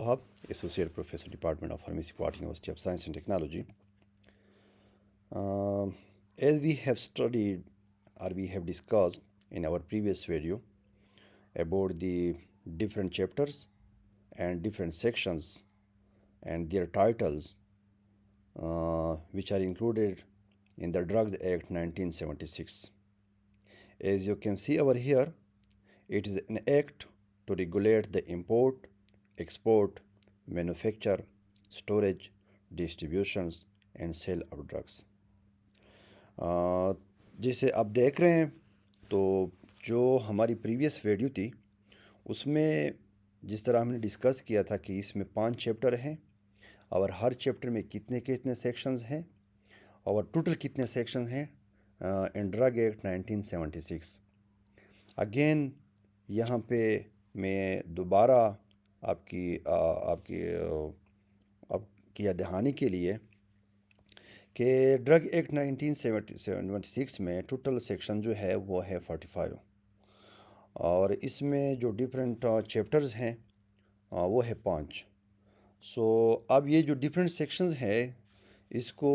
Wahab, Associate Professor, Department of Pharmacy, Guwahati University of Science and Technology. As we have studied or we have discussed in our previous video about the different chapters and different sections and their titles, which are included in the Drugs Act 1976. As you can see over here, it is an act to regulate the import, export, manufacture, storage, distributions and sale of drugs. جیسے آپ دیکھ رہے ہیں تو جو ہماری previous video تھی اس میں جس طرح ہم نے ڈسکس کیا تھا کہ اس میں 5 چیپٹر ہیں اور ہر چیپٹر میں کتنے کتنے سیکشنز ہیں اور ٹوٹل کتنے سیکشنز ہیں ان ڈرگ ایکٹ 1976. اگین یہاں پہ میں دوبارہ آپ کی یاد دہانی کے لیے کہ ڈرگ ایکٹ 1976 میں ٹوٹل سیکشن جو ہے وہ ہے 45 اور اس میں جو ڈفرینٹ چیپٹرز ہیں وہ ہے 5. سو اب یہ جو ڈفرینٹ سیکشنز ہیں اس کو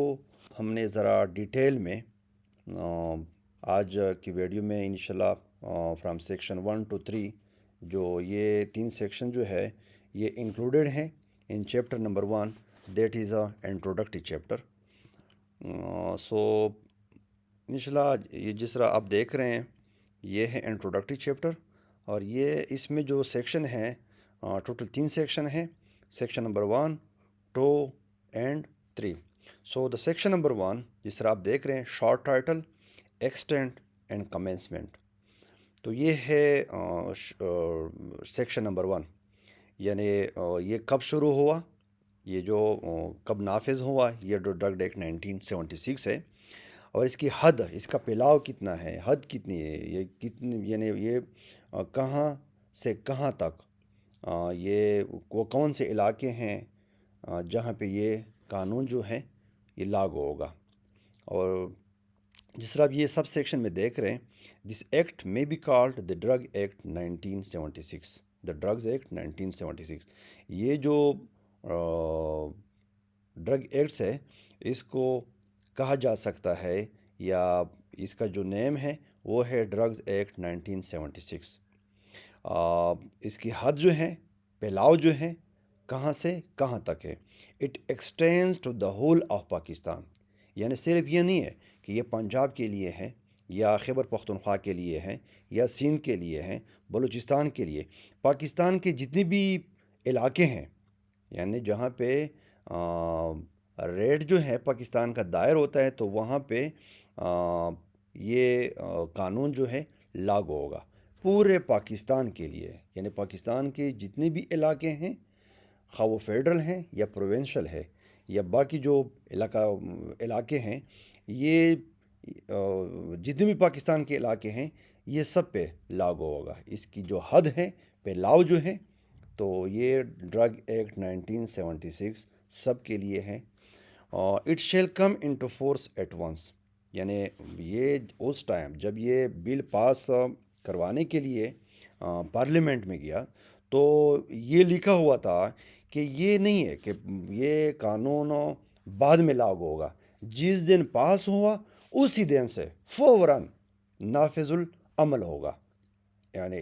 ہم نے ذرا ڈیٹیل میں آج کی ویڈیو میں انشاءاللہ فرام سیکشن 1 to 3 جو یہ 3 سیکشن جو ہے یہ انکلوڈیڈ ہیں in chapter number 1 that is a introductory chapter. So انشاءاللہ یہ جس طرح آپ دیکھ رہے ہیں یہ ہے انٹروڈکٹری چیپٹر اور یہ اس میں جو سیکشن ہیں ٹوٹل 3 سیکشن ہیں. Section number 1 2 and 3. So the section number 1 جس طرح آپ دیکھ رہے ہیں short title extent and commencement. تو یہ ہے سیکشن نمبر 1 یعنی یہ کب شروع ہوا, یہ جو کب نافذ ہوا, یہ جو ڈرگ ایکٹ 1976 ہے اور اس کی حد, اس کا پھیلاؤ کتنا ہے, حد کتنی ہے, یہ کتنی یعنی یہ کہاں سے کہاں تک, یہ وہ کون سے علاقے ہیں جہاں پہ یہ قانون جو ہے یہ لاگو ہوگا. اور جس طرح یہ سب سیکشن میں دیکھ رہے ہیں دس ایکٹ میں be called the drug act 1976, the drugs act 1976. یہ جو ڈرگ ایکٹس ہے اس کو کہا جا سکتا ہے یا اس کا جو نیم ہے وہ ہے ڈرگز ایکٹ 1976. اس کی حد جو ہے, پھیلاؤ جو ہے, کہاں سے کہاں تک ہے. It extends to the whole of Pakistan. یعنی صرف یہ نہیں ہے کہ یہ پنجاب کے لیے ہے یا خیبر پختونخوا کے لیے ہے یا سندھ کے لیے ہے, بلوچستان کے لیے, پاکستان کے جتنے بھی علاقے ہیں یعنی جہاں پہ ریڈ جو ہے پاکستان کا دائر ہوتا ہے تو وہاں پہ یہ قانون جو ہے لاگو ہوگا پورے پاکستان کے لیے. یعنی پاکستان کے جتنے بھی علاقے ہیں خواہ وہ فیڈرل ہیں یا پروونشل ہے یا باقی جو علاقے ہیں, یہ جتنے بھی پاکستان کے علاقے ہیں یہ سب پہ لاگو ہوگا. اس کی جو حد ہے, پھیلاؤ جو ہے, تو یہ ڈرگ ایکٹ 1976 سب کے لیے ہے. It shall come into force at once. یعنی یہ اس ٹائم جب یہ بل پاس کروانے کے لیے پارلیمنٹ میں گیا تو یہ لکھا ہوا تھا کہ یہ نہیں ہے کہ یہ قانون بعد میں لاگو ہوگا, جس دن پاس ہوا اسی دن سے فوراً نافذ العمل ہوگا. یعنی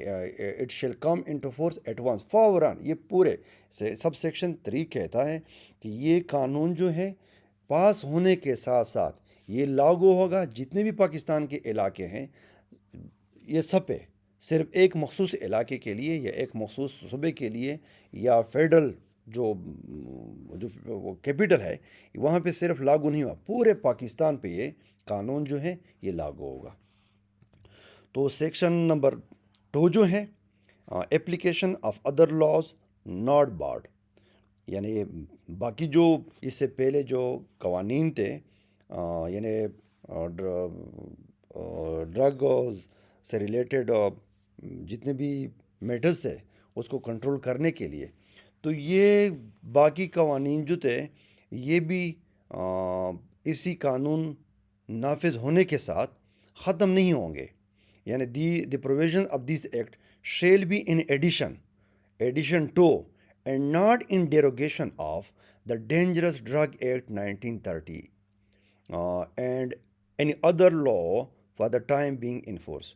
it shall come into force at once, فوراً. یہ پورے سب سیکشن 3 کہتا ہے کہ یہ قانون جو ہے پاس ہونے کے ساتھ ساتھ یہ لاگو ہوگا جتنے بھی پاکستان کے علاقے ہیں یہ سب پہ, صرف ایک مخصوص علاقے کے لیے یا ایک مخصوص صوبے کے لیے یا فیڈرل جو کیپٹل ہے وہاں پہ صرف لاگو نہیں ہوا, پورے پاکستان پہ یہ قانون جو ہے یہ لاگو ہوگا. تو سیکشن نمبر 2 جو ہے application of other laws not barred. یعنی باقی جو اس سے پہلے جو قوانین تھے یعنی ڈرگز سے ریلیٹڈ جتنے بھی میٹرز تھے اس کو کنٹرول کرنے کے لیے, تو یہ باقی قوانین جو تھے یہ بھی اسی قانون نافذ ہونے کے ساتھ ختم نہیں ہوں گے. یعنی the provision of this act shall be in addition to and not in derogation of the Dangerous Drug Act 1930 and any other law for the time being in force.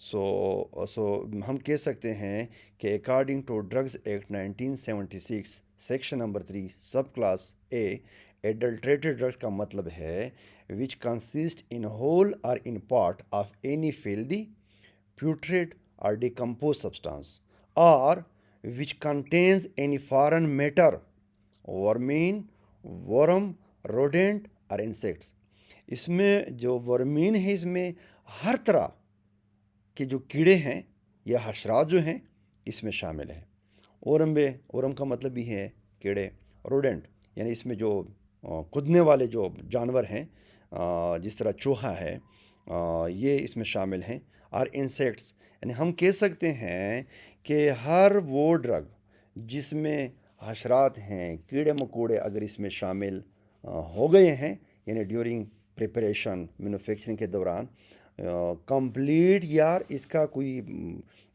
So ہم کہہ سکتے ہیں کہ according to drugs act 1976 section number 3 sub class A adulterated drugs کا مطلب ہے which consist in whole or in part of any filthy, putrid or decomposed substance, or which contains any foreign matter, vermin, worm, rodent or insects. اس میں جو ورمین ہے اس میں ہر طرح کے جو کیڑے ہیں یا حشرات جو ہیں اس میں شامل ہیں. اورم کا مطلب بھی ہے کیڑے. روڈنٹ یعنی اس میں جو کودنے والے جو جانور ہیں جس طرح چوہا ہے یہ اس میں شامل ہیں. اور انسیکٹس یعنی ہم کہہ سکتے ہیں کہ ہر وہ ڈرگ جس میں حشرات ہیں کیڑے مکوڑے اگر اس میں شامل ہو گئے ہیں یعنی ڈیورنگ پریپریشن مینوفیکچرنگ کے دوران کمپلیٹ یار اس کا کوئی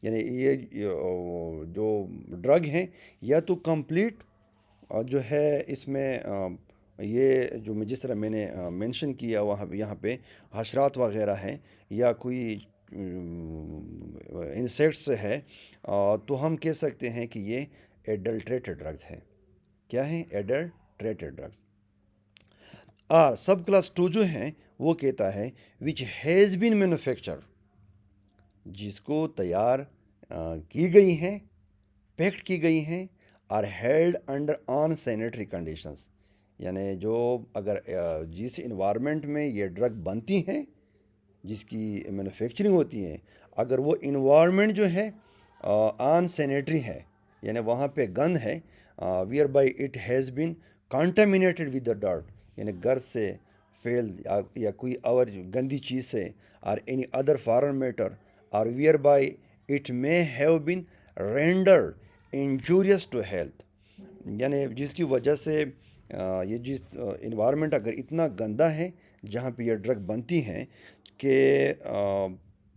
یعنی یہ جو ڈرگ ہیں یا تو کمپلیٹ جو ہے اس میں یہ جو جس طرح میں نے مینشن کیا وہاں یہاں پہ حشرات وغیرہ ہیں یا کوئی انسیکٹس ہے تو ہم کہہ سکتے ہیں کہ یہ ایڈلٹریٹڈ ڈرگز ہیں. کیا ہیں؟ ایڈلٹریٹڈ ڈرگز. سب کلاس 2 جو ہیں وہ کہتا ہے وچ ہیز بین مینوفیکچر جس کو تیار کی گئی ہیں پیکڈ کی گئی ہیں اور ہیلڈ انڈر آن سینیٹری کنڈیشنز یعنی جو اگر جس انوائرمنٹ میں یہ ڈرگ بنتی ہیں جس کی مینوفیکچرنگ ہوتی ہے اگر وہ انوائرمنٹ جو ہے آن سینیٹری ہے یعنی وہاں پہ گند ہے whereby it has been contaminated with the dirt یعنی گرد سے فیل یا کوئی اور گندی چیز سے اور اینی ادر فارن میٹر اور whereby it may have been rendered injurious to health یعنی جس کی وجہ سے یہ جس انوائرمنٹ اگر اتنا گندا ہے جہاں پہ یہ ڈرگ بنتی ہیں کہ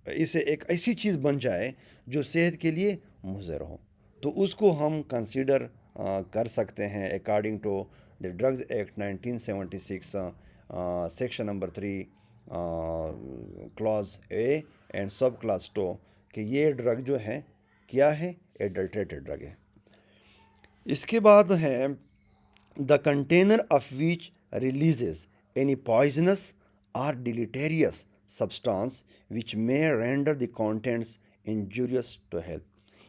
اسے ایک ایسی چیز بن جائے جو صحت کے لیے مضر ہو تو اس کو ہم کنسیڈر کر سکتے ہیں according to the drugs act 1976 section number 3 class A and sub class 2 کہ یہ ڈرگ جو ہے کیا ہے ایڈلٹریٹڈ ڈرگ ہے. اس کے بعد ہے the container of which releases any poisonous or deleterious substance which may render the contents injurious to health.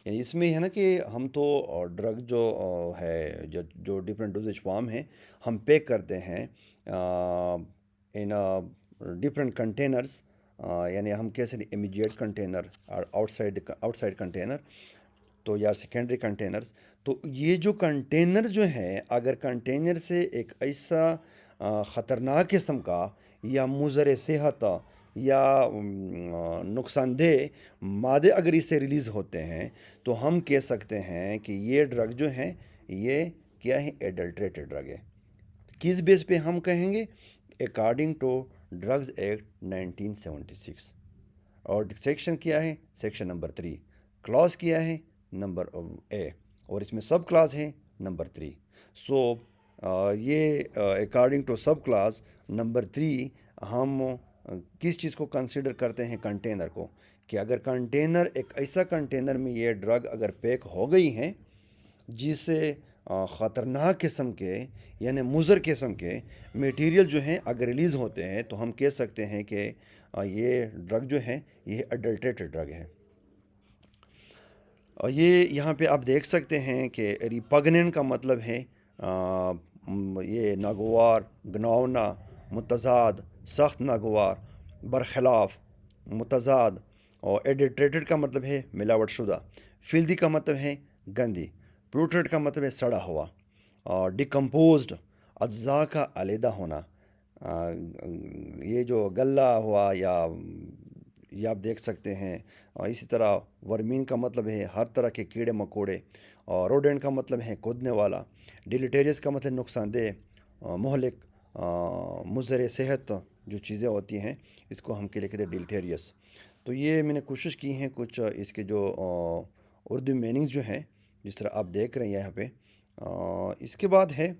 یعنی اس میں ہے نا کہ ہم تو ڈرگ جو ہے جو ڈفرینٹ ڈوزیج فارم ہیں ہم پیک کرتے ہیں ان ڈفرینٹ کنٹینرز یعنی ہم کیسے امیجیٹ کنٹینر اور آؤٹ سائڈ کنٹینر تو یا سیکنڈری کنٹینرز. تو یہ جو کنٹینر جو ہیں اگر کنٹینر سے ایک ایسا خطرناک قسم کا یا مضر صحت یا نقصان دہ مادے اگر اس سے ریلیز ہوتے ہیں تو ہم کہہ سکتے ہیں کہ یہ ڈرگ جو ہیں یہ کیا ہے ایڈلٹریٹڈ ڈرگ ہے. کس بیس پہ ہم کہیں گے؟ اکارڈنگ ٹو ڈرگز ایکٹ 1976 اور سیکشن کیا ہے سیکشن نمبر 3 کلاس کیا ہے نمبر اے اور اس میں سب کلاس ہے نمبر 3. سو یہ اکارڈنگ ٹو سب کلاس نمبر 3 ہم کس چیز کو کنسیڈر کرتے ہیں کنٹینر کو کہ اگر کنٹینر ایک ایسا کنٹینر میں یہ ڈرگ اگر پیک ہو گئی ہیں جس سے خطرناک قسم کے یعنی مضر قسم کے میٹیریل جو ہیں اگر ریلیز ہوتے ہیں تو ہم کہہ سکتے ہیں کہ یہ ڈرگ جو ہے یہ ایڈلٹریٹڈ ڈرگ ہے. اور یہ یہاں پہ آپ دیکھ سکتے ہیں کہ ریپگننٹ کا مطلب ہے یہ ناگوار گناؤنا متضاد سخت ناگوار برخلاف متضاد. اور ایڈلٹریٹڈ کا مطلب ہے ملاوٹ شدہ. فلدی کا مطلب ہے گندی. پروٹڈ کا مطلب ہے سڑا ہوا. اور ڈیکمپوزڈ اجزاء کا علیحدہ ہونا. یہ جو گلا ہوا یا یہ آپ دیکھ سکتے ہیں. اسی طرح ورمین کا مطلب ہے ہر طرح کے کیڑے مکوڑے. اور روڈنٹ کا مطلب ہے کودنے والا. ڈیلیٹیریس کا مطلب نقصان دہ مہلک مضر صحت جو چیزیں ہوتی ہیں اس کو ہم کہتے ہیں ڈیلیٹیریس. تو یہ میں نے کوشش کی ہیں کچھ اس کے جو اردو میننگز جو ہیں جس طرح آپ دیکھ رہے ہیں یہاں پہ. اس کے بعد ہے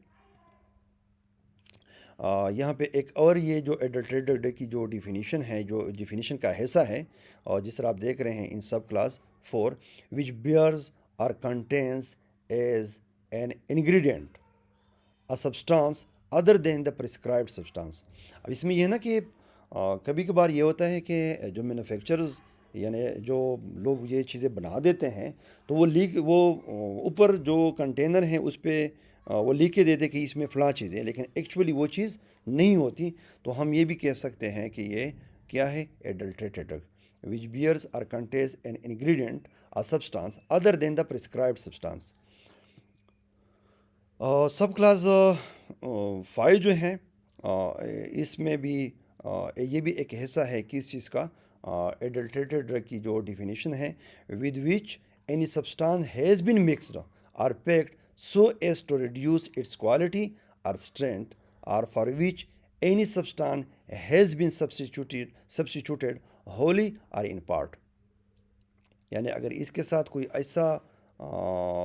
یہاں پہ ایک اور یہ جو ایڈلٹریٹڈ کی جو ڈیفینیشن ہے، جو ڈیفینیشن کا حصہ ہے، اور جس طرح آپ دیکھ رہے ہیں ان سب کلاس 4 وچ بیئرز اور contains as an ingredient a substance other than the prescribed substance۔ اب اس میں یہ ہے نا کہ کبھی کبھار یہ ہوتا ہے کہ جو مینوفیکچرز یعنی جو لوگ یہ چیزیں بنا دیتے ہیں تو وہ اوپر جو کنٹینر ہیں اس پہ وہ لکھ کے دیتے کہ اس میں فلاں چیزیں، لیکن ایکچولی وہ چیز نہیں ہوتی۔ تو ہم یہ بھی کہہ سکتے ہیں کہ یہ کیا ہے؟ ایڈلٹریٹڈ drug which bears or contains an ingredient or substance other than the prescribed substance۔ Sub class 5 جو ہیں اس میں بھی یہ بھی ایک حصہ ہے کس چیز کا؟ ایڈلٹریٹڈ ڈرگ کی جو ڈیفینیشن ہے with which any substance has been mixed or packed so as to reduce its quality or strength or for which any substance has been substituted wholly or in part. یعنی اگر اس کے ساتھ کوئی ایسا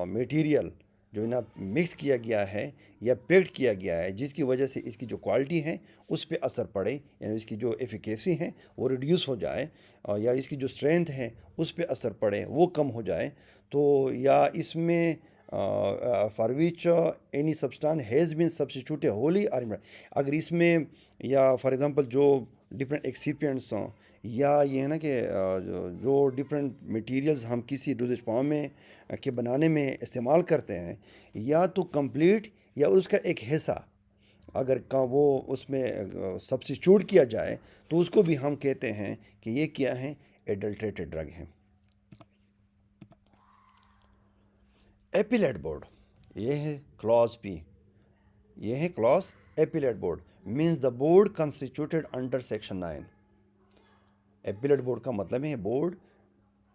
material جو نا mix کیا گیا ہے یا پیکڈ کیا گیا ہے جس کی وجہ سے اس کی جو کوالٹی ہے اس پہ اثر پڑے، یعنی اس کی جو ایفیکیسی ہے وہ ریڈیوس ہو جائے، یا اس کی جو اسٹرینتھ ہے اس پہ اثر پڑے، وہ کم ہو جائے، تو یا اس میں for which any substance has been substituted wholly اور اگر اس میں یا فار ایگزامپل جو ڈفرینٹ ایکسیپینٹس ہوں، یا یہ ہے نا کہ جو ڈفرینٹ میٹیریلز ہم کسی ڈوزیج فارم میں کے بنانے میں استعمال کرتے ہیں، یا تو کمپلیٹ یا اس کا ایک حصہ اگر وہ اس میں سبسٹیچیوٹ کیا جائے تو اس کو بھی ہم کہتے ہیں کہ یہ کیا ہے؟ ایڈلٹریٹڈ ڈرگ ہیں۔ ایپیلیٹ بورڈ، یہ ہے کلاس بی، یہ ہے class appellate board means the board constituted under section 9۔ Appellate board کا مطلب ہے board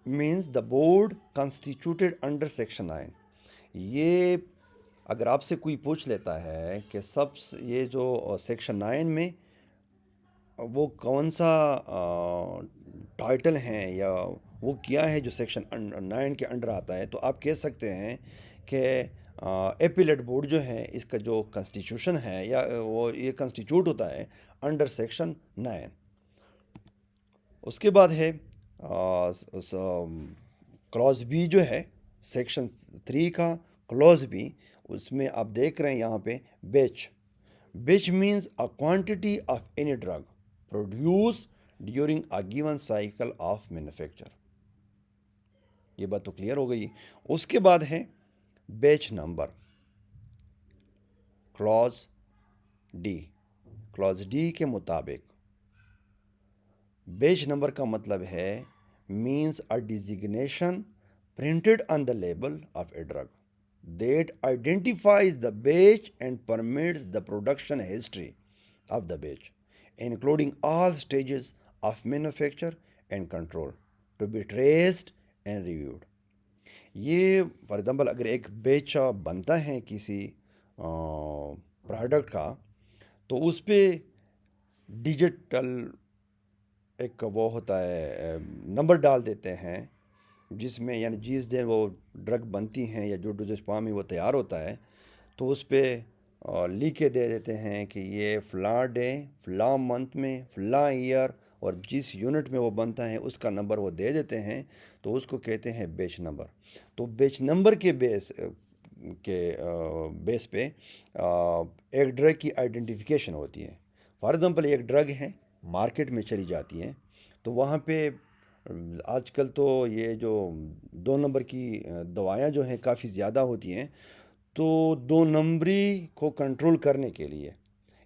means the board constituted under section 9۔ یہ اگر آپ سے کوئی پوچھ لیتا ہے کہ یہ جو سیکشن 9 میں وہ کون سا ٹائٹل ہیں یا وہ کیا ہے جو سیکشن 9 کے انڈر آتا ہے، تو آپ کہہ سکتے ہیں کہ ایپیلیٹ بورڈ جو ہے اس کا جو کنسٹیٹیوشن ہے یا وہ یہ کنسٹیٹیوٹ ہوتا ہے انڈر سیکشن 9۔ اس کے بعد ہے کلاس بی جو ہے سیکشن 3 کا کلاس بی، اس میں آپ دیکھ رہے ہیں یہاں پہ batch means a quantity of any drug produce during a given cycle of manufacture. یہ بات تو کلیئر ہو گئی۔ اس کے بعد ہے بیچ نمبر، کلاس ڈی کے مطابق بیچ نمبر کا مطلب ہے means a designation printed on the label of a drug that identifies the batch and permits the production history of the batch, including all stages of manufacture and control, to be traced and reviewed۔ یہ for example اگر ایک بیچ بنتا ہے کسی product کا تو اس پہ digital ایک وہ ہوتا ہے نمبر ڈال دیتے ہیں جس میں یعنی جس دن وہ ڈرگ بنتی ہیں یا جو ڈوزیج فارم میں وہ تیار ہوتا ہے تو اس پہ لکھ کے دے دیتے ہیں کہ یہ فلاں ڈے فلاں منتھ میں فلاں ایئر اور جس یونٹ میں وہ بنتا ہے اس کا نمبر وہ دے دیتے ہیں، تو اس کو کہتے ہیں بیچ نمبر۔ تو بیچ نمبر کے بیس پہ ایک ڈرگ کی آئیڈینٹیفیکیشن ہوتی ہے۔ فار ایگزامپل ایک ڈرگ ہے مارکیٹ میں چلی جاتی ہے تو وہاں پہ آج کل تو یہ جو 2 نمبر کی دوائیاں جو ہیں کافی زیادہ ہوتی ہیں، تو 2 نمبری کو کنٹرول کرنے کے لیے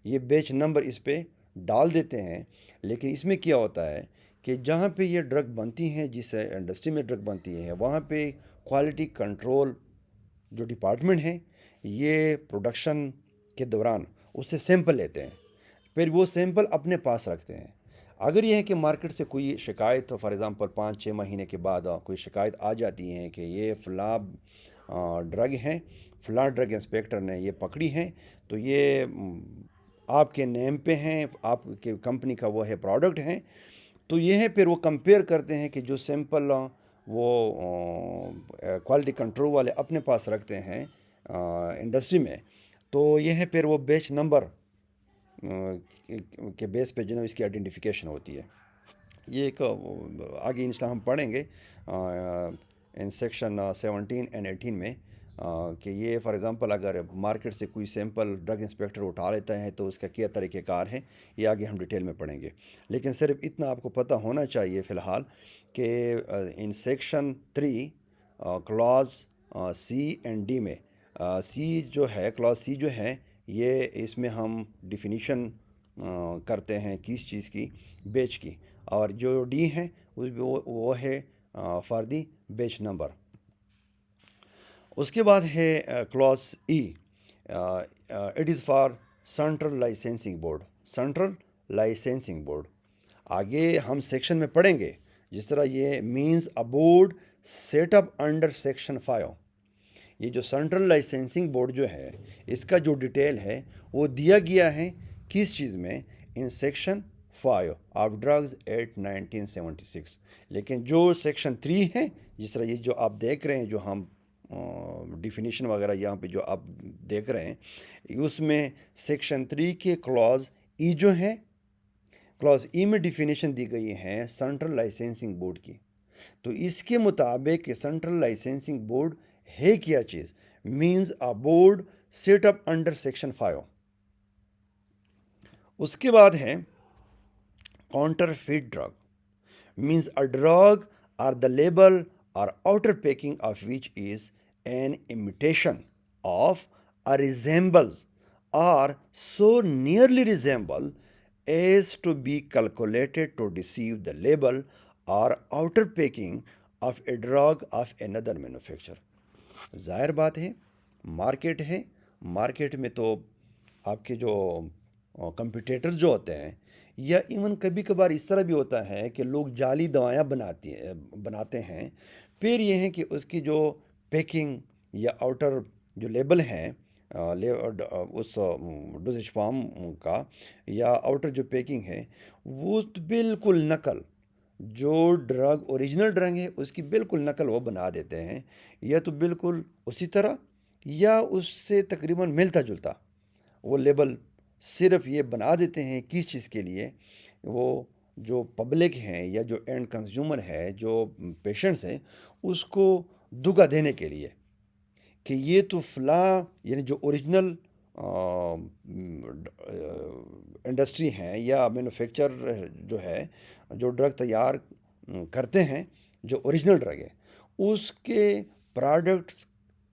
یہ بیچ نمبر اس پہ ڈال دیتے ہیں۔ لیکن اس میں کیا ہوتا ہے کہ جہاں پہ یہ ڈرگ بنتی ہیں، جس انڈسٹری میں ڈرگ بنتی ہے، وہاں پہ کوالٹی کنٹرول جو ڈپارٹمنٹ ہے یہ پروڈکشن کے دوران اس سے سیمپل لیتے ہیں، پھر وہ سیمپل اپنے پاس رکھتے ہیں۔ اگر یہ ہے کہ مارکیٹ سے کوئی شکایت فار ایگزامپل 5-6 مہینے کے بعد کوئی شکایت آ جاتی ہے کہ یہ فلاں ڈرگ ہیں، فلاں ڈرگ انسپیکٹر نے یہ پکڑی ہیں، تو یہ آپ کے نیم پہ ہیں، آپ کے کمپنی کا وہ ہے پروڈکٹ ہیں، تو یہ ہے پھر وہ کمپیئر کرتے ہیں کہ جو سیمپل وہ کوالٹی کنٹرول والے اپنے پاس رکھتے ہیں انڈسٹری میں، تو یہ ہے پھر وہ بیچ نمبر کے بیس پہ جو ہے اس کی آئیڈینٹیفیکیشن ہوتی ہے. یہ ایک آگے انشاءاللہ ہم پڑھیں گے ان سیکشن 17 اینڈ 18 میں کہ یہ فار ایگزامپل اگر مارکیٹ سے کوئی سیمپل ڈرگ انسپیکٹر اٹھا لیتا ہے تو اس کا کیا طریقہ کار ہے. یہ آگے ہم ڈیٹیل میں پڑھیں گے. لیکن صرف اتنا آپ کو پتہ ہونا چاہیے فی الحال کہ in section 3 clause C and D میں سی جو ہے کلاز سی جو ہے یہ اس میں ہم ڈیفینیشن کرتے ہیں کس چیز کی, بیچ کی, اور جو ڈی ہیں وہ ہے فردی بیچ نمبر. اس کے بعد ہے class E, it is for central licensing board. Central licensing board آگے ہم سیکشن میں پڑھیں گے. جس طرح یہ means a board set up under section 5. یہ جو سینٹرل لائسنسنگ بورڈ جو ہے اس کا جو ڈیٹیل ہے وہ دیا گیا ہے کس چیز میں, in section 5 of drugs act 1976. لیکن جو سیکشن 3 ہے, جس طرح یہ جو آپ دیکھ رہے ہیں جو ہم ڈیفینیشن وغیرہ یہاں پہ جو آپ دیکھ رہے ہیں, اس میں سیکشن 3 کے کلاز ای جو ہیں, کلاز ای میں ڈیفینیشن دی گئی ہیں سینٹرل لائسنسنگ بورڈ کی. تو اس کے مطابق سینٹرل لائسنسنگ بورڈ ہے کیا چیز, means a board set up under section 5. اس کے بعد ہے counterfeit drug, means a drug or the label or outer packing of which is an imitation of or resembles or so nearly resemble as to be calculated to deceive the label or outer packing of a drug of another manufacturer. ظاہر بات ہے market ہے, market میں تو آپ کے جو competitor جو ہوتے ہیں, یا ایون کبھی کبھار اس طرح بھی ہوتا ہے کہ لوگ جعلی دوائیاں بناتے ہیں. پھر یہ ہے کہ اس کی جو پیکنگ یا آؤٹر جو لیبل ہیں اس ڈوزیج فارم کا, یا آؤٹر جو پیکنگ ہے وہ بالکل نقل, جو ڈرگ اوریجنل ڈرگ ہے اس کی بالکل نقل وہ بنا دیتے ہیں, یا تو بالکل اسی طرح یا اس سے تقریباً ملتا جلتا وہ لیبل صرف یہ بنا دیتے ہیں. کس چیز کے لیے, وہ جو پبلک ہیں یا جو اینڈ کنزیومر ہے, جو پیشنٹس ہیں, اس کو دھوکہ دینے کے لیے کہ یہ تو فلاں یعنی جو اوریجنل انڈسٹری ہیں یا مینوفیکچر جو ہے جو ڈرگ تیار کرتے ہیں جو اوریجنل ڈرگ ہے, اس کے پروڈکٹس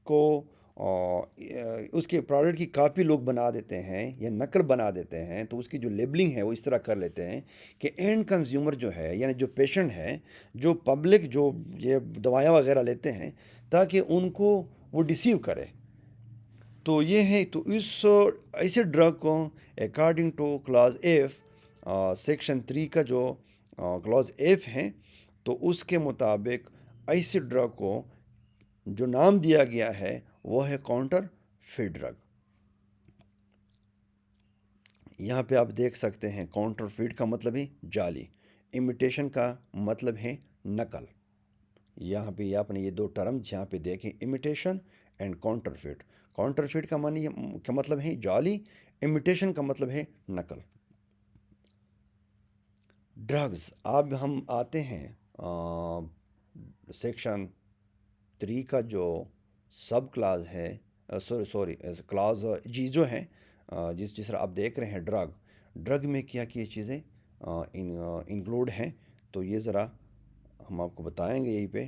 کو اس کے پروڈکٹ کی کاپی لوگ بنا دیتے ہیں یا نقل بنا دیتے ہیں. تو اس کی جو لیبلنگ ہے وہ اس طرح کر لیتے ہیں کہ اینڈ کنزیومر جو ہے یعنی جو پیشنٹ ہے, جو پبلک جو یہ دوائیاں وغیرہ لیتے ہیں, تاکہ ان کو وہ ڈیسیو کرے. تو یہ ہے, تو اس ایسے ڈرگ کو according to clause F section 3 کا جو کلاز ایف ہے, تو اس کے مطابق ایسے ڈرگ کو جو نام دیا گیا ہے وہ ہے کاؤنٹر فیٹ ڈرگ. یہاں پہ آپ دیکھ سکتے ہیں کاؤنٹر فیٹ کا مطلب ہے جعلی, امیٹیشن کا مطلب ہے نقل. یہاں پہ آپ نے یہ دو ٹرم جہاں پہ دیکھیں, imitation and counterfeit. Counterfeit کا معنی کا مطلب ہے جعلی, امیٹیشن کا مطلب ہے نقل. ڈرگز اب ہم آتے ہیں سیکشن 3 کا جو سب کلاز ہے, کلاز جی جو ہے, جس طرح آپ دیکھ رہے ہیں ڈرگ میں کیا کیا چیزیں انکلوڈ ہیں. تو یہ ذرا ہم آپ کو بتائیں گے یہیں پہ,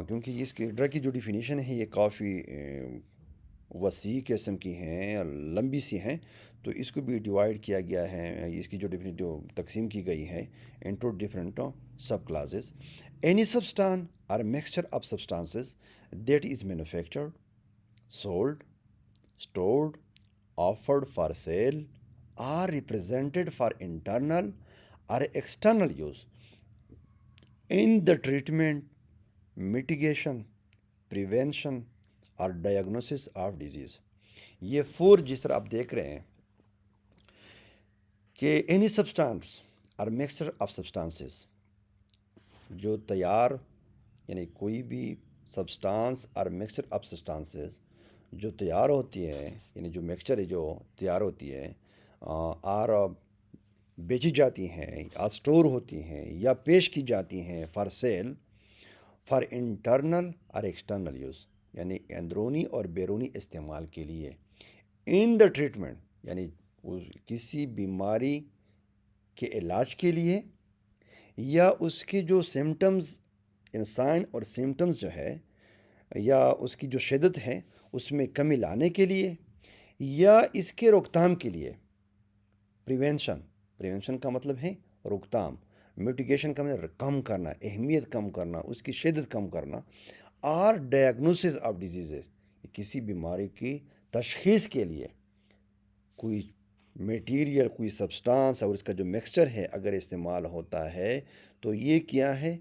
کیونکہ اس کی ڈرگ کی جو ڈیفینیشن ہے یہ کافی وسیع قسم کی ہیں, لمبی سی ہیں. تو اس کو بھی ڈیوائڈ کیا گیا ہے, اس کی جو تقسیم کی گئی ہے انٹو ڈفرینٹ سب کلاسز. اینی سبسٹان اور mixture of substances that is manufactured, sold, stored, offered for sale, or represented for internal or external use in the treatment, mitigation, prevention or diagnosis of disease. یہ 4 جس طرح آپ دیکھ رہے ہیں کہ any substance or mixture of substances, جو تیار یعنی کوئی بھی سبسٹانس اور مکسچر آف سبسٹانسز جو تیار ہوتی ہے, یعنی جو مکسچر ہے جو تیار ہوتی ہے اور بیچی جاتی ہیں یا اسٹور ہوتی ہیں یا پیش کی جاتی ہیں فار سیل، فار انٹرنل اور ایکسٹرنل یوز، یعنی اندرونی اور بیرونی استعمال کے لیے، ان دا ٹریٹمنٹ یعنی کسی بیماری کے علاج کے لیے، یا اس کے جو سمٹمز سائن اور سمٹمز جو ہے یا اس کی جو شدت ہے اس میں کمی لانے کے لیے، یا اس کے روک تھام کے لیے، پریونشن کا مطلب ہے روک تھام، میٹیگیشن کا مطلب کم کرنا، اہمیت کم کرنا، اس کی شدت کم کرنا، اور ڈائگنوسس آف ڈیزیزز، کسی بیماری کی تشخیص کے لیے کوئی میٹیریل، کوئی سبسٹانس اور اس کا جو مکسچر ہے اگر استعمال ہوتا ہے تو یہ کیا ہے،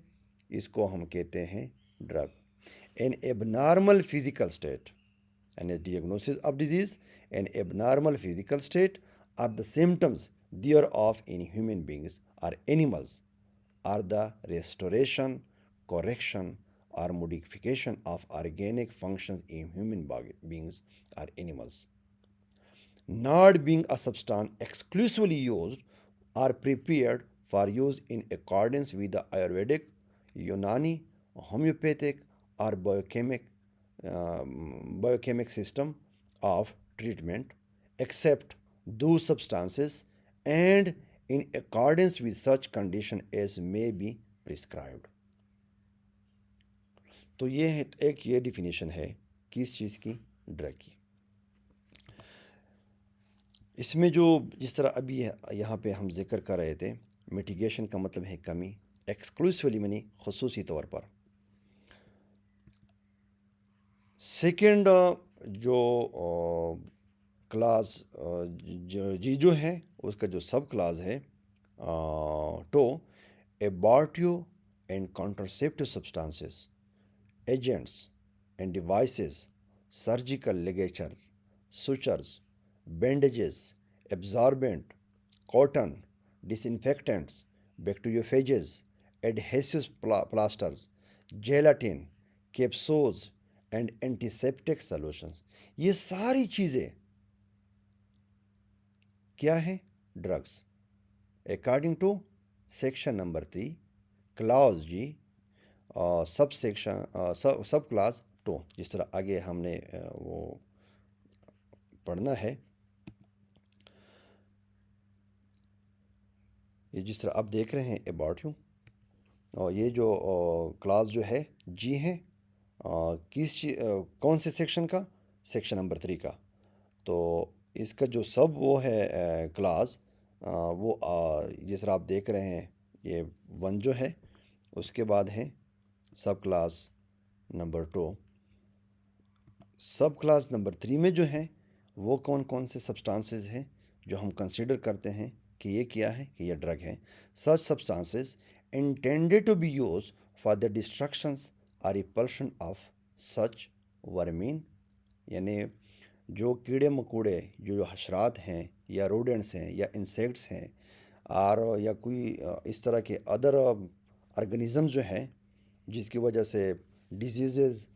اس کو ہم کہتے ہیں drug. An abnormal physical state and a diagnosis of disease, an abnormal physical state are the symptoms thereof in human beings or animals, are the restoration, correction, or modification of organic functions in human beings or animals, not being a substance exclusively used or prepared for use in accordance with the Ayurvedic, Unani, homeopathic, or biochemic system of treatment, except those substances and in accordance with such condition as may be prescribed۔ تو یہ ایک یہ definition ہے کس چیز کی، drug کی۔ اس میں جو جس طرح ابھی یہاں پہ ہم ذکر کر رہے تھے، میٹیگیشن کا مطلب ہے کمی، ایکسکلوسیولی یعنی خصوصی طور پر۔ سیکنڈ جو کلاس جو ہے اس کا جو سب کلاس ہے two abortive and contraceptive substances, agents and devices, surgical ligatures, sutures, bandages, absorbent, cotton, disinfectants, bacteriophages, adhesive plasters, gelatin, capsules and antiseptic solutions, یہ ساری چیزیں کیا ہیں، drugs, according to section number 3 class G, sub section sub class 2، جس طرح آگے ہم نے وہ پڑھنا ہے۔ یہ جس طرح آپ دیکھ رہے ہیں اباؤٹ یو، اور یہ جو کلاس جو ہے جی ہے کون سے سیکشن کا، سیکشن نمبر 3 کا۔ تو اس کا جو سب وہ ہے کلاس وہ جس طرح آپ دیکھ رہے ہیں یہ 1 جو ہے، اس کے بعد ہے سب کلاس نمبر 2۔ سب کلاس نمبر 3 میں جو ہے وہ کون کون سے سبسٹانسز ہیں جو ہم کنسیڈر کرتے ہیں کہ یہ کیا ہے، کہ یہ ڈرگ ہے۔ سچ substances intended to be used for the destructions or repulsion of such vermin، یعنی جو کیڑے مکوڑے جو حشرات ہیں یا روڈنٹس ہیں یا انسیکٹس ہیں اور یا کوئی اس طرح کے ادر آرگنیزم جو ہیں جس کی وجہ سے ڈیزیزز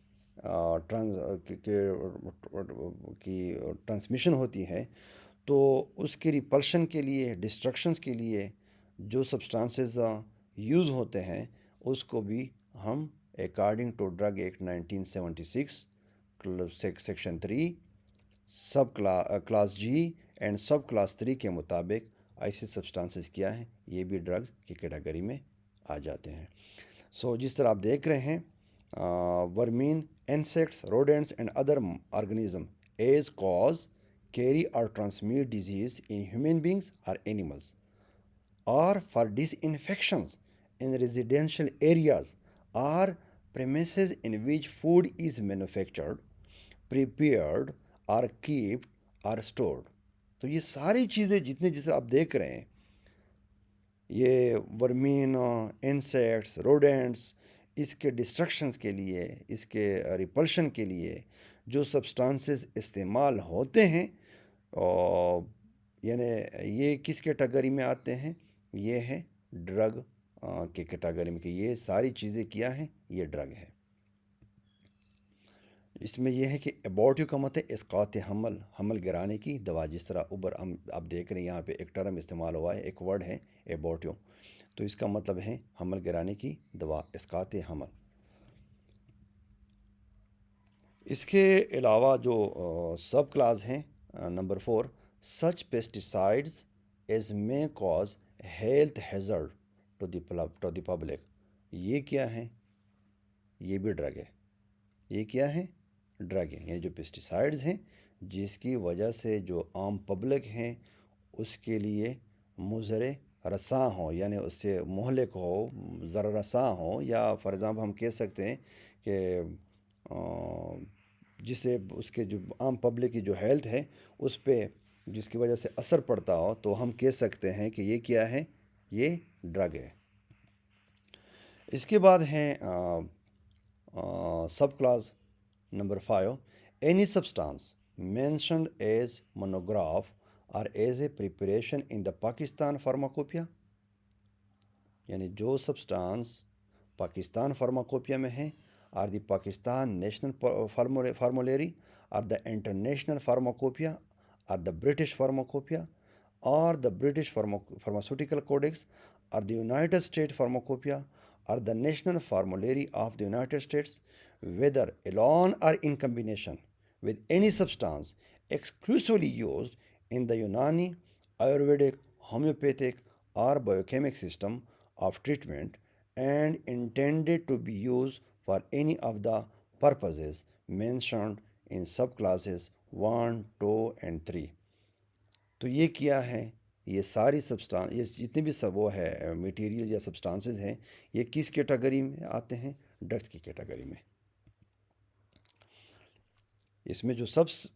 کی ٹرانسمیشن ہوتی ہے، تو اس کے ریپلشن کے لیے، ڈسٹرکشنز کے لیے جو سبسٹانسز یوز ہوتے ہیں اس کو بھی ہم according to drug act 1976 section 3 sub class G and sub class 3 کے مطابق ایسے سبسٹانسز کیا ہیں، یہ بھی ڈرگز کی کیٹیگری میں آ جاتے ہیں۔ سو جس طرح آپ دیکھ رہے ہیں vermin, insects, rodents and other organism as cause carry or transmit disease in human beings or animals, or for disinfections in residential areas or premises in which food is manufactured, prepared or kept or stored۔ تو یہ ساری چیزیں جتنے جسے آپ دیکھ رہے ہیں، یہ ورمین، انسیکٹس، روڈنٹس، اس کے ڈسٹرکشنز کے لیے، اس کے ریپلشن کے لیے جو سبسٹانسز استعمال ہوتے ہیں، یعنی یہ کس کیٹیگری میں آتے ہیں، یہ ہے ڈرگ کے کیٹیگری میں، کہ یہ ساری چیزیں کیا ہیں، یہ ڈرگ ہے۔ اس میں یہ ہے کہ ایبورٹیو کا مطلب ہے اسقاط حمل، حمل گرانے کی دوا، جس طرح اوبر ہم آپ دیکھ رہے ہیں یہاں پہ ایک ٹرم استعمال ہوا ہے، ایک ورڈ ہے ایبورٹیو، تو اس کا مطلب ہے حمل گرانے کی دوا، اسقاط حمل۔ اس کے علاوہ جو سب کلاس ہیں، number 4، such pesticides as may cause health hazard to the public. یہ کیا ہے؟ یہ بھی ڈرگ ہے۔ یہ کیا ہے؟ ڈرگ ہے، یعنی جو پیسٹیسائڈز ہیں جس کی وجہ سے جو عام پبلک ہیں اس کے لیے مضر رساں ہو، یعنی اس سے مہلک ہو، ضرر رساں ہو، یا فار ایگزامپل ہم کہہ سکتے ہیں کہ جس سے اس کے جو عام پبلک کی جو ہیلتھ ہے اس پہ جس کی وجہ سے اثر پڑتا ہو، تو ہم کہہ سکتے ہیں کہ یہ کیا ہے؟ یہ ڈرگ ہے۔ اس کے بعد ہیں sub class number 5، any substance mentioned as monograph or as a preparation in the Pakistan pharmacopoeia, یعنی جو سبسٹانس پاکستان فارماکوپیا میں ہیں، اور دی پاکستان نیشنل فارمولیری، اور دا انٹرنیشنل فارماکوپیا، اور دا برٹش فارماکوپیا، اور دا برٹش فارماسیوٹیکل کوڈیکس، اور دا United State pharmacopoeia, or the national formulary of the United States, whether alone or in combination with any substance exclusively used in the Unani, Ayurvedic, homeopathic, or biochemic system of treatment and intended to be used for any of the purposes mentioned in subclasses 1, 2, and 3۔ تو یہ کیا ہے؟ یہ ساری substance, یہ جتنے بھی سب وہ ہے میٹیریل یا سبسٹانسز ہیں، یہ کس کیٹیگری میں آتے ہیں؟ ڈرگس کی کیٹیگری میں۔ اس میں جو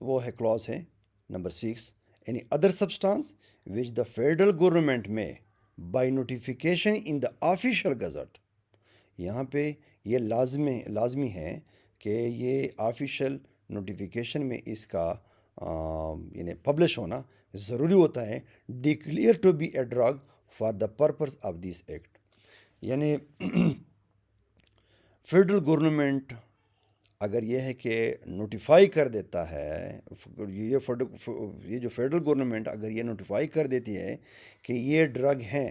وہ ہے کلاس ہے number 6، any other substance which the federal government may by notification in the official gazette. یہاں پہ یہ لازمی ہے کہ یہ آفیشیل نوٹیفیکیشن میں اس کا یعنی پبلش ہونا ضروری ہوتا ہے، declare to be a drug for the purpose of this act. یعنی فیڈرل گورنمنٹ اگر یہ ہے کہ نوٹیفائی کر دیتا ہے، یہ جو فیڈرل گورنمنٹ اگر یہ نوٹیفائی کر دیتی ہے کہ یہ ڈرگ ہیں،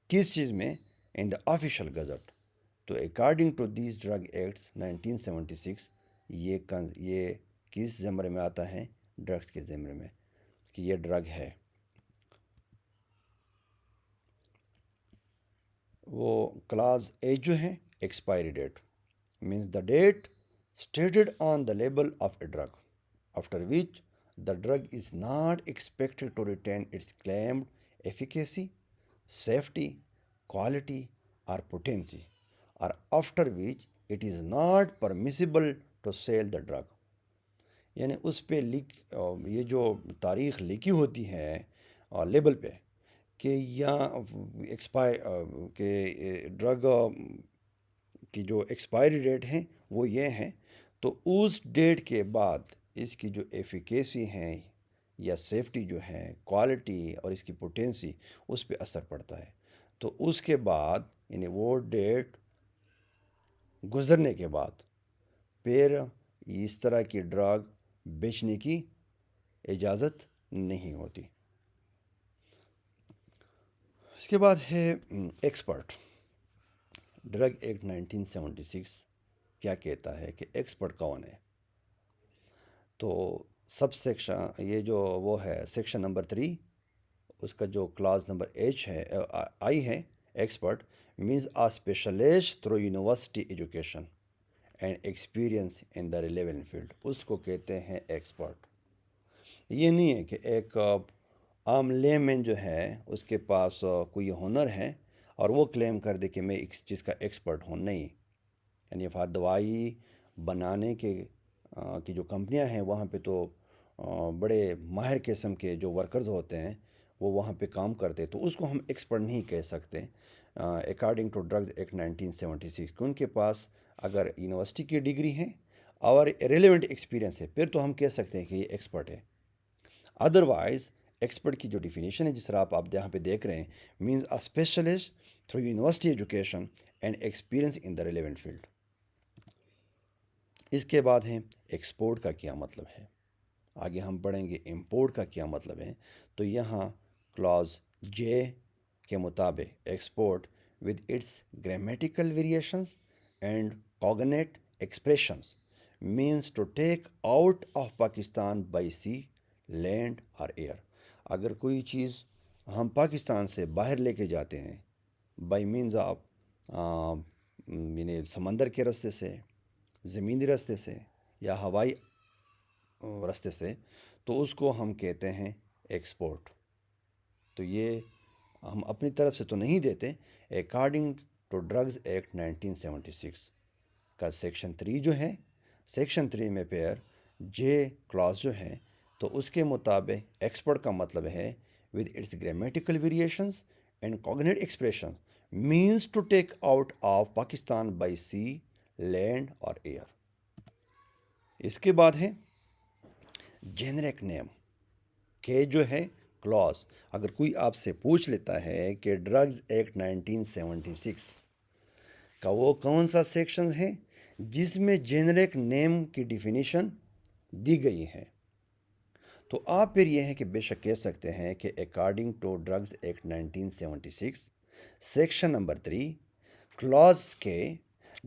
کس چیز میں؟ ان دا آفیشیل گزٹ، تو according to these drug acts 1976 یہ کس زمرے میں آتا ہے؟ ڈرگس کے زمرے میں، کہ یہ ڈرگ ہے۔ وہ کلاس ایج جو ہے expiry date, means the date stated on the label of a drug, after which the drug is not expected to retain its claimed efficacy, safety, quality, or potency, or after which it is not permissible to sell the drug۔ یعنی اس پہ یہ جو تاریخ لکھی ہوتی ہے label پہ کہ یا کہ ڈرگ کی جو ایکسپائری ڈیٹ ہیں وہ یہ ہیں، تو اس ڈیٹ کے بعد اس کی جو ایفیکیسی ہیں یا سیفٹی جو ہے، کوالٹی اور اس کی پوٹینسی، اس پہ اثر پڑتا ہے۔ تو اس کے بعد یعنی وہ ڈیٹ گزرنے کے بعد پھر اس طرح کی ڈرگ بیچنے کی اجازت نہیں ہوتی۔ اس کے بعد ہے ایکسپرٹ۔ ڈرگ ایکٹ 1976 کیا کہتا ہے کہ ایکسپرٹ کون ہے؟ تو سب سیکشن یہ جو وہ ہے سیکشن نمبر 3، اس کا جو کلاس نمبر آئی ہے، expert means a specialist through university education and experience in the relevant field, اس کو کہتے ہیں ایکسپرٹ۔ یہ نہیں ہے کہ ایک عام لے مین جو ہے اس کے پاس کوئی ہنر ہے اور وہ کلیم کر دے کہ میں اس چیز کا ایکسپرٹ ہوں، نہیں۔ یعنی دوائی بنانے کی جو کمپنیاں ہیں وہاں پہ تو بڑے ماہر قسم کے جو ورکرز ہوتے ہیں وہ وہاں پہ کام کرتے، تو اس کو ہم ایکسپرٹ نہیں کہہ سکتے اکارڈنگ ٹو ڈرگز ایکٹ 1976، کہ ان کے پاس اگر یونیورسٹی کی ڈگری ہے اور ریلیونٹ ایکسپیرینس ہے پھر تو ہم کہہ سکتے ہیں کہ یہ ایکسپرٹ ہے۔ ادروائز ایکسپرٹ کی جو ڈیفینیشن ہے جس طرح آپ یہاں پہ دیکھ رہے ہیں، means a specialist through university education and experience in the relevant field. اس کے بعد ہے ایکسپورٹ کا کیا مطلب ہے. آگے ہم پڑھیں گے امپورٹ کا کیا مطلب ہے. تو یہاں کلاز جے کے مطابق export with its grammatical variations and cognate expressions means to take out of Pakistan by sea, land or air. اگر کوئی چیز ہم پاکستان سے باہر لے کے جاتے ہیں بائی مینز آف یعنی سمندر کے راستے سے, زمینی راستے سے یا ہوائی راستے سے, تو اس کو ہم کہتے ہیں ایکسپورٹ. تو یہ ہم اپنی طرف سے تو نہیں دیتے. اکارڈنگ ٹو ڈرگز ایکٹ 1976 کا سیکشن 3 جو ہے, سیکشن 3 میں پیئر جے کلاس جو ہے, تو اس کے مطابق ایکسپورٹ کا مطلب ہے with its grammatical variations and cognate expression means to take out of Pakistan by sea, land or air. اس کے بعد ہے جینرک نیم کہ جو ہے کلاس. اگر کوئی آپ سے پوچھ لیتا ہے کہ ڈرگز ایکٹ 1976 کا وہ کون سا سیکشن ہے جس میں جینرک نیم کی ڈیفینیشن دی گئی ہے, تو آپ پھر یہ ہے کہ بے شک کہہ سکتے ہیں کہ according to drugs act 1976 section number 3 class کے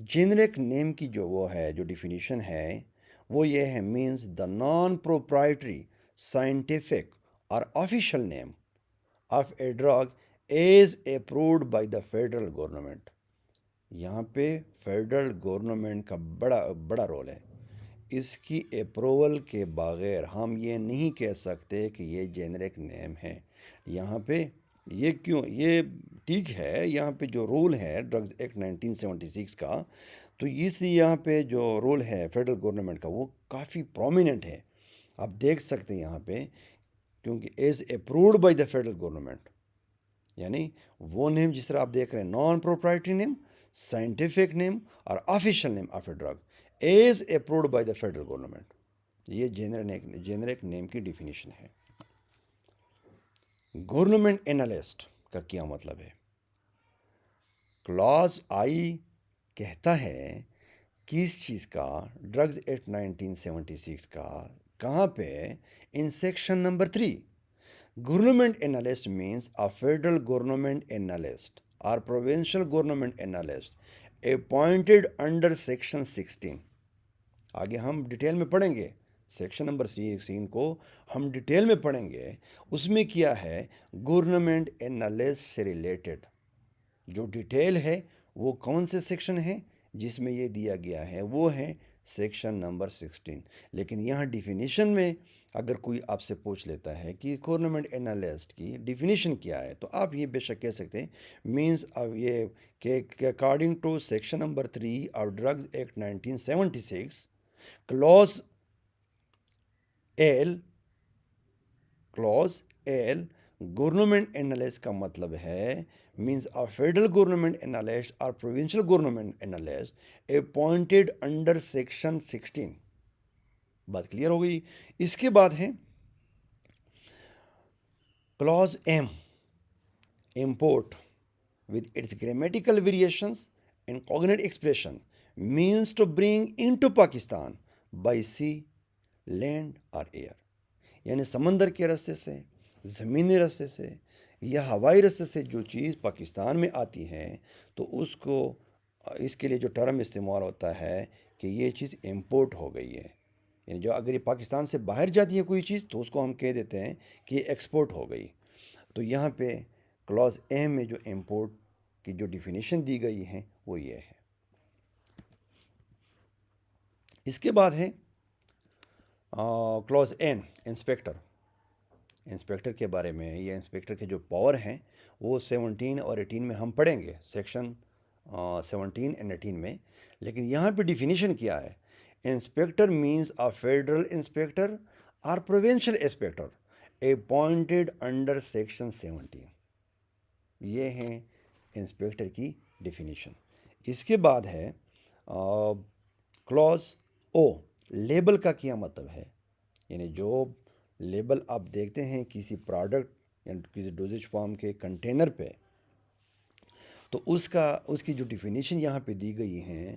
جینرک نیم کی جو وہ ہے جو ڈیفینیشن ہے وہ یہ ہے means the non proprietary scientific or official name of a drug as approved by the federal government. یہاں پہ فیڈرل گورنمنٹ کا بڑا رول ہے. اس کی اپروول کے بغیر ہم یہ نہیں کہہ سکتے کہ یہ جینرک نیم ہے. یہاں پہ یہ کیوں, یہ ٹھیک ہے یہاں پہ جو رول ہے ڈرگز ایکٹ 1976 کا, تو اس یہاں پہ جو رول ہے فیڈرل گورنمنٹ کا وہ کافی پرومیننٹ ہے. آپ دیکھ سکتے ہیں یہاں پہ کیونکہ as approved by the federal government, یعنی وہ نیم جس طرح آپ دیکھ رہے ہیں نان پروپرائٹری نیم, سائنٹیفک نیم اور official name of a drug as approved by the federal government. یہ جینرک نیم کی ڈیفینیشن ہے. گورنمنٹ انالسٹ کا کیا مطلب ہے. کلاس آئی کہتا ہے کس چیز کا, ڈرگز ایکٹ 1976 کا کہاں پہ, in section number 3 government analyst means a federal government analyst or provincial government analyst appointed under section 16. آگے ہم ڈیٹیل میں پڑھیں گے سیکشن نمبر 16 کو, ہم ڈیٹیل میں پڑھیں گے. اس میں کیا ہے گورنمنٹ انالسٹ سے ریلیٹڈ جو ڈیٹیل ہے وہ کون سے سیکشن ہے جس میں یہ دیا گیا ہے, وہ ہے سیکشن نمبر 16. لیکن یہاں ڈیفینیشن میں اگر کوئی آپ سے پوچھ لیتا ہے کہ گورنمنٹ انالسٹ کی ڈیفینیشن کیا ہے, تو آپ یہ بے شک کہہ سکتے ہیں مینس یہ کہ according to section number 3 of drugs act 1976 class L government analyst کا مطلب ہے means a federal government analyst or provincial government analyst appointed under section 16. بات کلیئر ہو گئی. اس کے بعد ہے clause M import with its grammatical variations and cognate expression means to bring into Pakistan by sea, land or air. یعنی سمندر کے راستے سے, زمینی راستے سے یا ہوائی راستے سے جو چیز پاکستان میں آتی ہے, تو اس کو اس کے لیے جو ٹرم استعمال ہوتا ہے کہ یہ چیز امپورٹ ہو گئی ہے. یعنی جو اگر یہ پاکستان سے باہر جاتی ہے کوئی چیز تو اس کو ہم کہہ دیتے ہیں کہ یہ ایکسپورٹ ہو گئی. تو یہاں پہ کلاز ایم میں جو امپورٹ کی جو ڈیفینیشن دی گئی ہے وہ یہ ہے. اس کے بعد ہے کلاز این انسپیکٹر کے بارے میں. یہ انسپیکٹر کے جو پاور ہیں وہ 17 اور 18 میں ہم پڑھیں گے, سیکشن 17 اینڈ 18 میں. لیکن یہاں پہ ڈیفینیشن کیا ہے, inspector means a federal inspector اور provincial inspector appointed under section 17. یہ ہیں انسپیکٹر کی ڈیفینیشن. اس کے بعد ہے کلاز او, لیبل کا کیا مطلب ہے. یعنی جو لیبل آپ دیکھتے ہیں کسی پروڈکٹ یا کسی ڈوزیج فارم کے کنٹینر پہ, تو اس کی جو ڈیفینیشن یہاں پہ دی گئی ہیں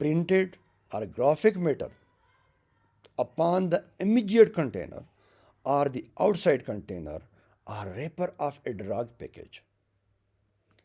printed or graphic matter upon the immediate container or the outside container or wrapper of a drug package.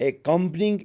accompanying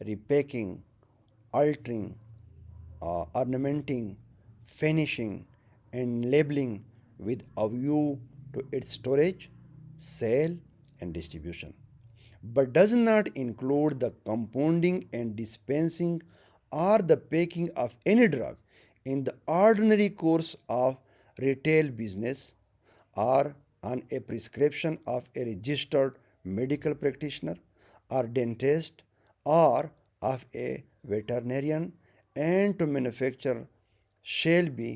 repacking, altering, ornamenting, finishing, and labeling with a view to its storage, sale, and distribution, but does not include the compounding and dispensing or the packing of any drug in the ordinary course of retail business or on a prescription of a registered medical practitioner or dentist or of a veterinarian, and to manufacture shall be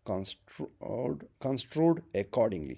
construed accordingly.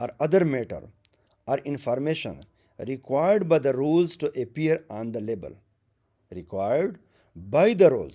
or other matter or information required by the rules to appear on the label, required by the rules,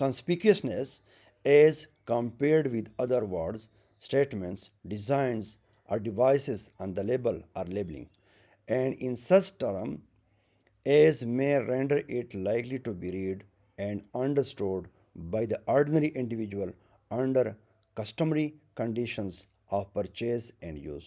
conspicuousness as compared with other words statements, designs, or devices on the label or labeling, and in such term as may render it likely to be read and understood by the ordinary individual under customary conditions of purchase and use.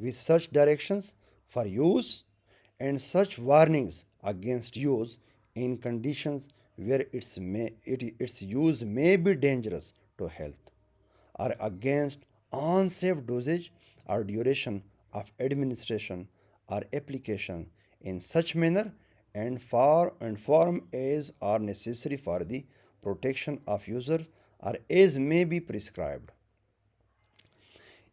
with such directions for use and such warnings against use in conditions where its use may be dangerous to health, or against unsafe dosage or duration of administration or application in such manner and form as are necessary for the protection of users or as may be prescribed.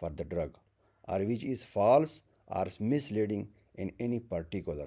for the drug or which is false or misleading in any particular,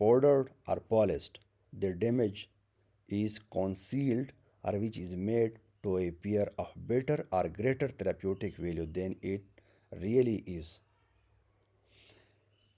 powdered or polished that damage is concealed or which is made to appear of better or greater therapeutic value than it really is।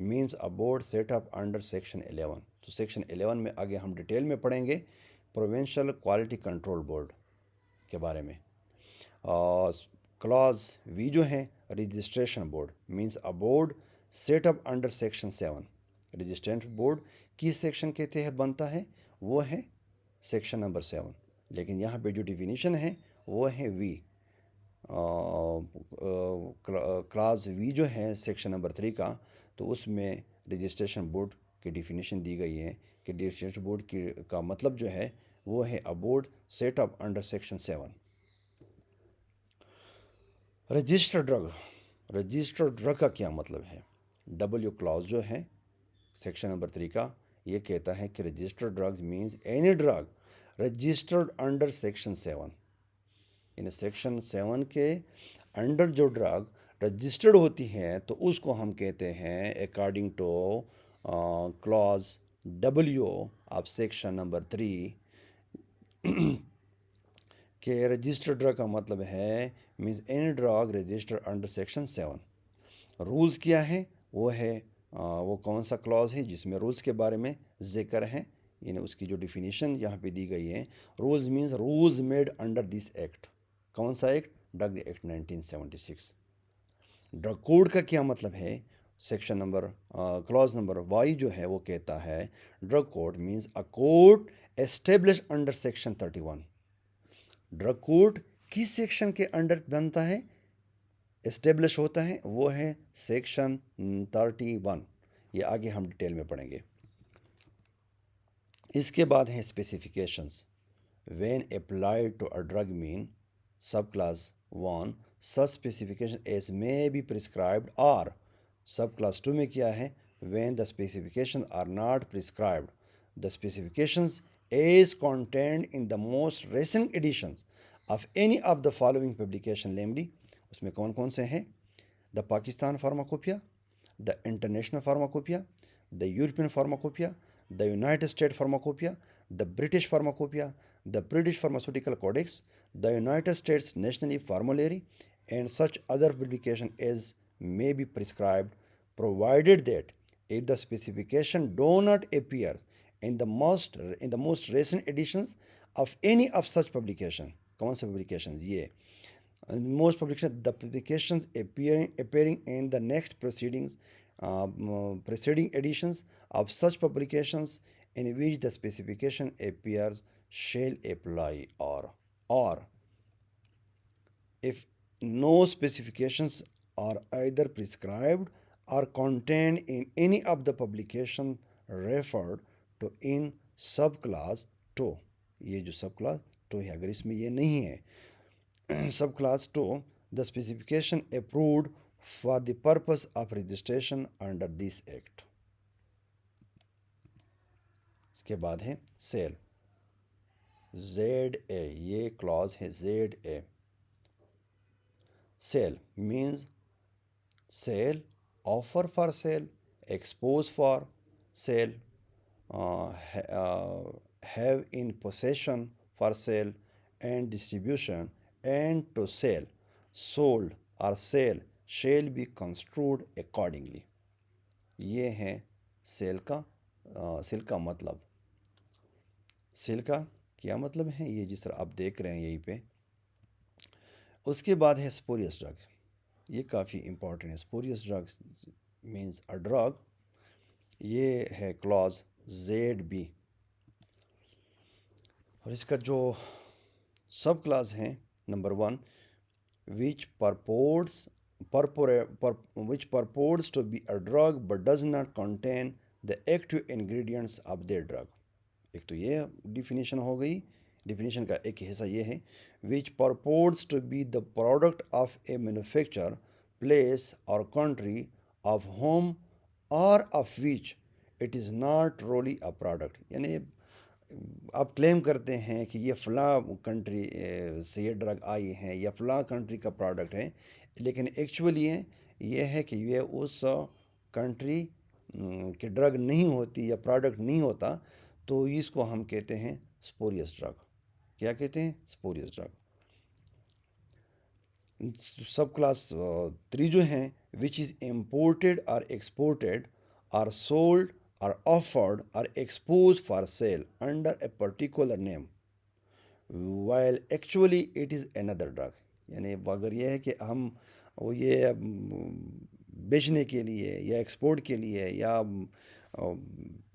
means a board set up under section 11. تو section 11 میں آگے ہم detail میں پڑھیں گے provincial quality control board کے بارے میں. کلاز وی جو ہیں registration board means a board set up under section 7. Registration board کس سیکشن کے تحت بنتا ہے؟ وہ ہے سیکشن نمبر 7. لیکن یہاں پہ جو ڈیفینیشن ہے وہ ہے وی. کلاس وی جو ہے سیکشن نمبر 3 کا، تو اس میں رجسٹریشن بورڈ کی ڈیفینیشن دی گئی ہے کہ رجسٹریشن بورڈ کا مطلب جو ہے وہ ہے a board set up under section 7. Registered drug کا کیا مطلب ہے؟ ڈبلیو کلاس جو ہے سیکشن نمبر 3 کا یہ کہتا ہے کہ registered drugs means any drug registered under section 7. یعنی سیکشن 7 کے انڈر جو ڈرگ رجسٹرڈ ہوتی ہے تو اس کو ہم کہتے ہیں according to class W of section number 3 کہ رجسٹرڈ ڈرگ کا مطلب ہے means any drug registered under section 7. Rules کیا ہے؟ وہ ہے وہ کون سا کلاز ہے جس میں رولز کے بارے میں ذکر ہے، یعنی اس کی جو ڈیفینیشن یہاں پہ دی گئی ہے. Rules means rules made under this act. کون سا act? Drug act 1976. Drug code کا کیا مطلب ہے؟ Section number clause number Y جو ہے وہ کہتا ہے drug code means a code establish under section 31. Drug code کس سیکشن کے انڈر بنتا ہے، اسٹیبلش ہوتا ہے؟ وہ ہے سیکشن 31. یہ آگے ہم ڈیٹیل میں پڑھیں گے. اس کے بعد ہیں specifications. When applied to a drug mean sub class 1 such specification as may be prescribed or sub class 2 میں کیا ہے؟ when the specifications are not prescribed the specifications as contained in the most recent editions of any of the following publication namely اس میں کون کون سے ہیں؟ The Pakistan pharmacopoeia, the international pharmacopoeia, the European pharmacopoeia, the United State pharmacopoeia, the British pharmacopoeia, the British pharmaceutical codex, the United States nationally formulary and such other publication as may be prescribed provided that if the specification do not appear in the most recent editions of any of such publication. کون سے publications؟ یہ most publication the publications appearing in the next preceding editions of such publications in which the specification appears shall apply or if no specifications are either prescribed or contained in any of the publication referred to in subclass 2. یہ جو sub class 2 ہے اگر اس میں یہ نہیں ہے سب class 2 the specification approved for the purpose of registration under this act. اس کے بعد ہے سیل. ZA یہ کلاس ہے ZA. Sale means sale, offer for sale, expose for sale, have in possession for sale and distribution and to sell, sold or sale shall be construed accordingly. یہ ہے cell کا مطلب. Cell کا کیا مطلب ہے یہ جس طرح آپ دیکھ رہے ہیں یہیں پہ. اس کے بعد ہے اسپوریس ڈرگ. یہ کافی امپورٹنٹ ہے. Spurious drug means a drug. یہ ہے کلاز ZB. اور اس کا جو سب کلاس ہیں number 1 which purports to be a drug but does not contain the active ingredients of their drug. ایک تو یہ ڈیفینیشن ہو گئی. ڈیفینیشن کا ایک حصہ یہ ہے which purports to be the product of a manufacturer, place or country of whom or of which it is not really a product. یعنی آپ کلیم کرتے ہیں کہ یہ فلاں کنٹری سے یہ ڈرگ آئی ہے یا فلاں کنٹری کا پروڈکٹ ہے، لیکن ایکچولی یہ ہے کہ یہ اس کنٹری کی ڈرگ نہیں ہوتی یا پروڈکٹ نہیں ہوتا، تو اس کو ہم کہتے ہیں اسپوریس ڈرگ. کیا کہتے ہیں؟ Spurious drug. سب کلاس 3 جو ہیں which is imported or exported are sold or offered or exposed for sale under a particular name while actually it is another drug. یعنی اگر یہ ہے کہ ہم وہ یہ بیچنے کے لیے یا ایکسپورٹ کے لیے یا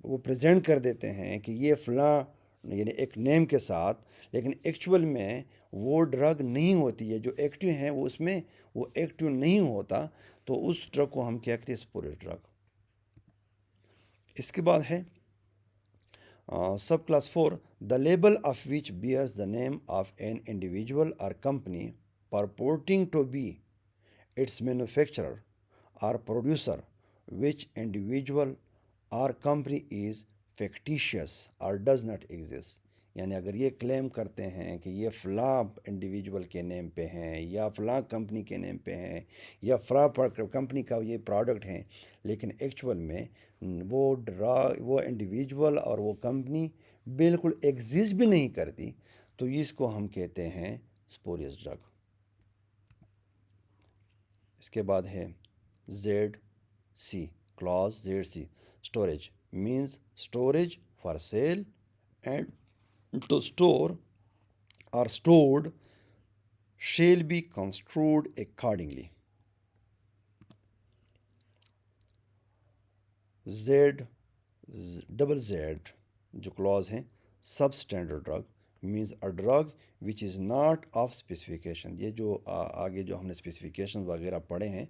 وہ پریزنٹ کر دیتے ہیں کہ یہ فلاں یعنی ایک نیم کے ساتھ، لیکن ایکچول میں وہ ڈرگ نہیں ہوتی ہے، جو ایکٹیو ہیں وہ اس میں وہ ایکٹیو نہیں ہوتا، تو اس ڈرگ کو ہم کہتے ہیں اسپوریس ڈرگ. اس کے بعد ہے sub class 4. The label of which bears the name of an individual or company purporting to be its manufacturer or producer, which individual or company is fictitious or does not exist. یعنی اگر یہ کلیم کرتے ہیں کہ یہ فلاں individual کے نیم پہ ہیں یا فلاں کمپنی کے نیم پہ ہیں یا فلاں کمپنی کا یہ پروڈکٹ ہیں، لیکن ایکچول میں وہ انڈیویجول اور وہ کمپنی بالکل ایگزسٹ بھی نہیں کرتی، تو اس کو ہم کہتے ہیں اسپوریس ڈرگ. اس کے بعد ہے Z C class Z C. Storage means storage for sale and to store or stored shall be construed accordingly. Double Z جو clause ہیں substandard drug means a drug which is not of specification. یہ جو آگے جو ہم نے specifications وغیرہ پڑھے ہیں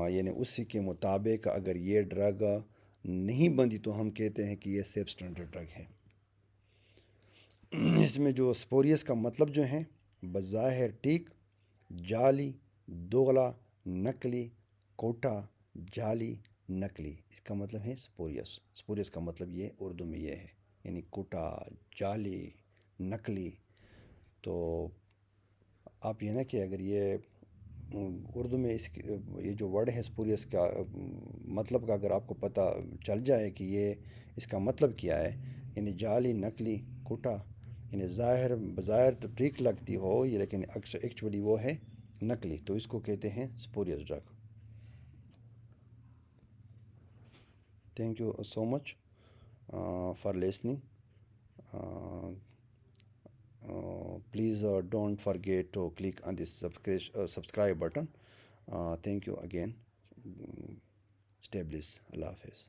یعنی اسی کے مطابق اگر یہ ڈرگ نہیں بندی تو ہم کہتے ہیں کہ یہ سب اسٹینڈرڈ ڈرگ ہے. اس میں جو اسپوریس کا مطلب جو ہیں بظاہر ٹھیک، جعلی، دوغلا، نقلی، کوٹا، جعلی، نقلی، اس کا مطلب ہے اسپوریس. اسپوریس کا مطلب یہ اردو میں یہ ہے، یعنی کوٹا، جعلی، نقلی. تو آپ یہ نا کہ اگر یہ اردو میں یہ جو ورڈ ہے اسپوریس کا مطلب کا اگر آپ کو پتہ چل جائے کہ یہ اس کا مطلب کیا ہے، یعنی جعلی، نقلی، کوٹا، یعنی بظاہر تو ٹھیک لگتی ہو یہ لیکن ایکچولی وہ ہے نقلی، تو اس کو کہتے ہیں spurious drug. Thank you so much for listening. Please don't forget to click on this subscribe button. Thank you again. Stay blessed. Allah Hafiz.